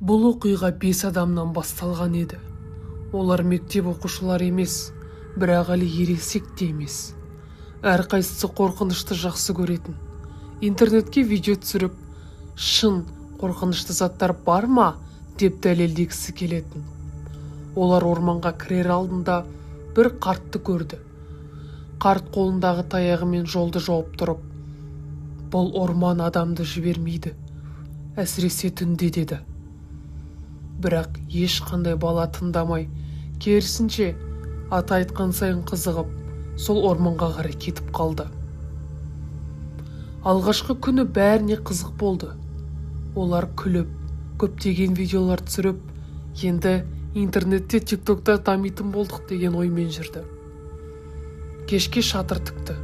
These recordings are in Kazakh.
Бұл оқиға 5 адамнан басталған еді. Олар мектеп оқушылары емес, бірақ әлі ересек те емес. Әрқайсысы қорқынышты жақсы көретін. Интернетке видео түсіріп, шын қорқынышты заттар бар ма деп дәлелдегісі келетін. Олар орманға кірер алдында бір қартты көрді. Қарт қолындағы таяғымен жолды жауып тұрып, бұл орман адамды жібермейді, әсіресе түнде деді. Бірақ ешқандай бала тыңдамай, керісінше ата айтқан сайын қызығып, сол орманға қарай кетіп қалды. Алғашқы күні бәріне қызық болды. Олар күліп, көптеген видеолар түсіріп, енді интернетте тиктокта дамитын болдық деген оймен жүрді. Кешке шатыр тікті,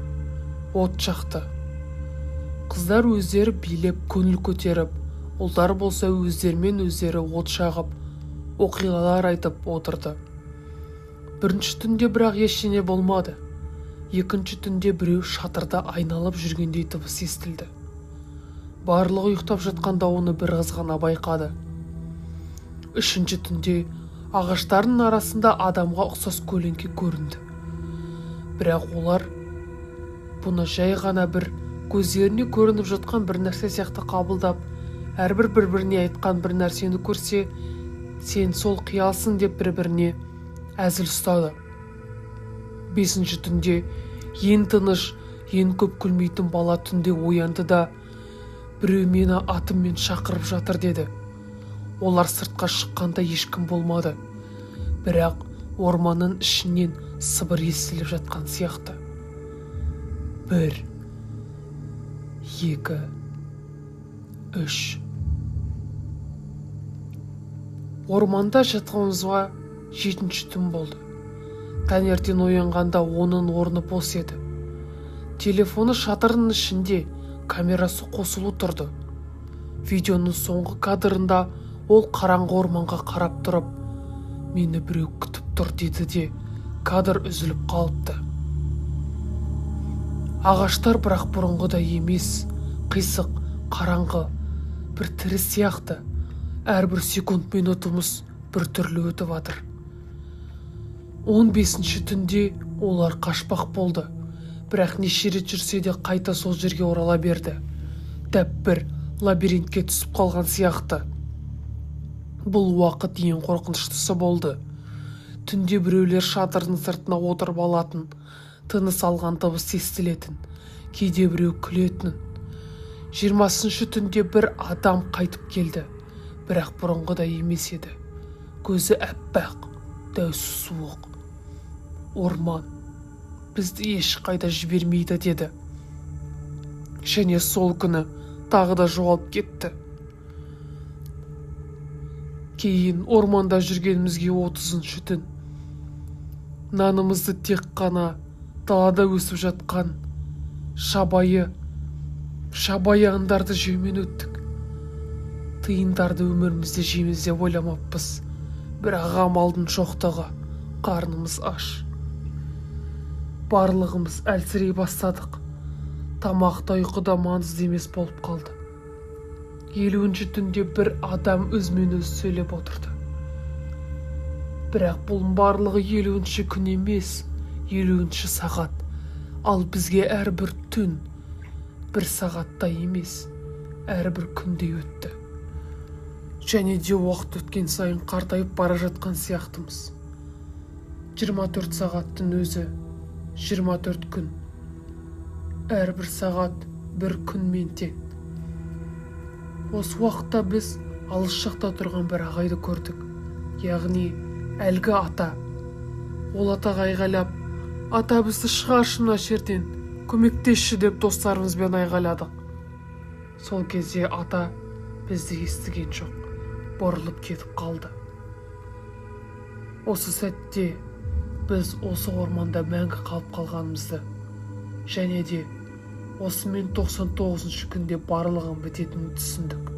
от жақты. Қыздар өздері билеп көңіл көтеріп, ұлдар болса өздерімен өздері от жағып, оқиғалар айтып отырды. Бірінші түнде бірақ ештеңе болмады. Екінші түнде біреу шатырда айналып жүргендей дыбыс естілді. Барлығы ұйықтап жатқанда оны бір қыз ғана байқады. Үшінші түнде ағаштардың арасында адамға ұқсас көлеңке көрінді. Бірақ олар бұны жай ғана бір көздеріне көрініп жатқан бір нәрсе сияқты қабылдап, әрбір бір-біріне айтқан бір нәрсені көрсе, сен сол қиялсың деп бір-біріне әзіл ұстады. Бесінші түнде ең тыныш, ең көп күлмейтін бала түнде оянды да, біреу мені атыммен шақырып жатыр деді. Олар сыртқа шыққанда ешкім болмады. Бірақ орманның ішінен сыбыр естіліп жатқан сияқты. 1, 2, 3. Орманда жатқанымызға 7-ші түн болды. Таңертең оянғанда оның орны бос еді. Телефоны шатырының ішінде, камерасы қосылу тұрды. Видеоның соңғы кадрында ол қараңғы орманға қарап тұрып, мені біреу күтіп тұр деді де, кадр үзіліп қалыпты. Ағаштар бірақ бұрынғыдай емес, қисық, қараңғы, бір тірі сияқты. Әрбір секунд минутымыз бір түрлі өтіп жатыр. 15-ші түнде олар қашпақ болды, бірақ неше рет жүрсе де қайта сол жерге орала берді. Дәп бір лабиринтке түсіп қалған сияқты. Бұл уақыт ең қорқыныштысы болды. Түнде біреулер шатырдың сыртына отырып алатын, тыныс алған дыбыс естілетін, кейде біреу күлетін. 20-ші түнде бір адам қайтып келді, бірақ бұрынғыдай емес еді. Көзі әппақ, дәусі суық. Орман бізді ешқайда жібермейді деді. Және сол күні тағы да жоғалып кетті. Кейін орманда жүргенімізге 30-ші түн. Нанымызды тек қана далада өсіп жатқан шабайы аңдарды жеумен өттік. Тиындарды өмірімізде жейміз деп ойламаппыз. Бірақ амалдың жоқтығы, қарнымыз аш. Барлығымыз әлсірей бастадық. Тамақта, ұйқыда маңызды емес болып қалды. 50-ші түнде бір адам өзімен өзі сөйлеп отырды. Бірақ бұл барлығы 50-ші күн емес, 50-ші сағат. Ал бізге әрбір түн бір сағатта емес, әрбір күнде өтті. Және де уақыт өткен сайын қартайып бара жатқан сияқтымыз. 24 сағаттың өзі 24 күн. Әрбір сағат бір күнмен тең. Осы уақытта біз алыс жақта тұрған бір ағайды көрдік. Яғни әлгі ата. Ол атаға айғайлап, ата бізді шығаршы мына жерден, көмектесші деп достарымызбен айғайладық. Сол кезде ата бізді естіген жоқ, бұрылып кетіп қалды. Осы сәтте біз осы орманда мәңгі қалып қалғанымызды, және де осымен 99-ші күнде барлығын бітетінін түсіндік.